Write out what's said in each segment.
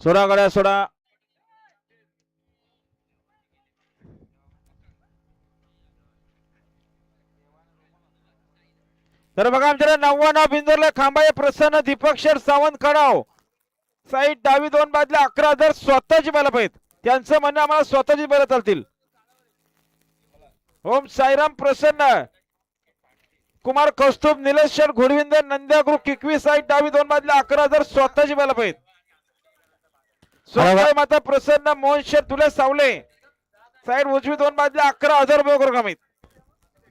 सोडा गाड्या सोडा. तर बघा आमच्याकडे 99 बिंदूरला खांबाळे प्रसन्न दीपक शेठ सावंत खडाव. साईड डावी 2 बाजूला 11 जर स्वतःची बैल आहेत त्यांचं म्हणणं आम्हाला स्वतःची बैल चालतील. ओम साईराम प्रसन्न कुमार कौस्तुभ निलेश शेठ घोडविंदर नंद्यागृह किकवी साईड डावी 2 बाजूला 11 जर स्वतःची बैल आहेत. स्वतः माता प्रसन्न मोहन शेठ तुले सावले साईड उजवी 2 बाजूला 11,000 रुपये करू कमीत.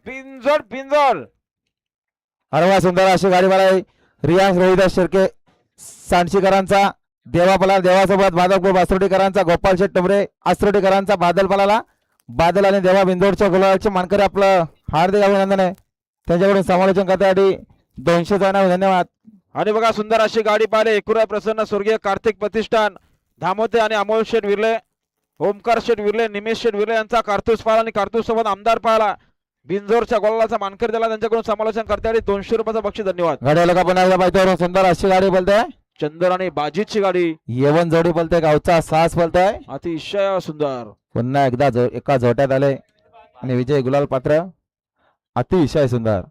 बिंजोड बिंजोड. अरे वा सुंदर अशी गाडी मला रियाज रोहिदास शिर्के सांडशीकरांचा देवापला देवासोबत माधवपूर बासरोटीकरांचा गोपाल शेठ टोमरे आसरोटीकरांचा बादल पलाला बादल आणि देवा बिंदोडच्या गुलाबाचे मानकरी आपलं हार्दिक अभिनंदन आहे. त्यांच्याकडून समालोचन करण्यासाठी 200 धन्यवाद. आणि बघा सुंदर अशी गाडी पाहिले एकुरा प्रसन्न स्वर्गीय कार्तिक प्रतिष्ठान धामोते आणि अमोल शेठ विर्ले ओमकार शेठ विर्ले निमेश शेठ विर्ले यांचा कारतूस पाहिला आणि कारतूस सोबत आमदार पाहिला बिंजोरच्या गोलाचा मानकरी दिला त्यांच्याकडून समालोचन करण्यासाठी 200 रुपयाचं बक्षीस. धन्यवाद. गाडी लोक पुन्हा पाहिजे सुंदर अशी गाडी बोलते चंदर आणि बाजीची गाडी येवन जोडी बोलते गावचा सास बोलतोय अतिशय सुंदर. पुन्हा एकदा एका झोट्यात आले आणि विजय गुलाल पात्र अतिशय सुंदर.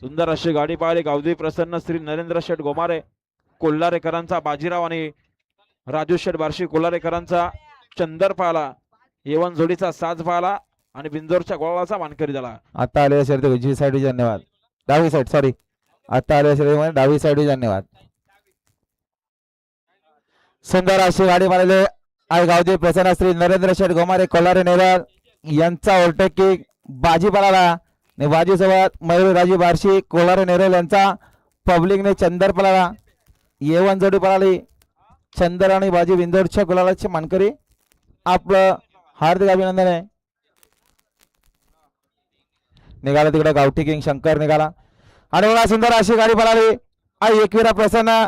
सुंदर अशी गाडी पाहिली गावदी प्रसन्न श्री नरेंद्र शेठ गोमारे कोल्हारेकरांचा बाजीराव आणि राजू शेठ बार्शी कोल्हारेकरांचा चंदर पाहिला येवन जोडीचा साज पाहिला आणि बिंजोरच्या गोळाचा मानकरी झाला. आता आलेल्या शर्यती उजवी साईड धन्यवाद डावी साईड सॉरी आता आलेल्या शर्यतीमध्ये डावी साईड धन्यवाद. सुंदर अशी गाडी मारले आई गावदी प्रसन्न श्री नरेंद्र शेठ गोमारे कोल्हारे नेरळ यांचा ओव्हरटेकिंग बाजी पळाला आणि बाजी सोबत मयूर राजी बार्शी कोल्हारे नेरळ यांचा पब्लिकने चंदर पळाला येवन जोडी पळाली चंदर आणि बाजी बिंदोरच्या गुलालाचे मानकरी आपलं हार्दिक अभिनंदन आहे. निघाला तिकडे गावठी किंग शंकर निघाला आणि बघा सुंदर अशी गाडी पळाली आई एकविरा प्रसन्न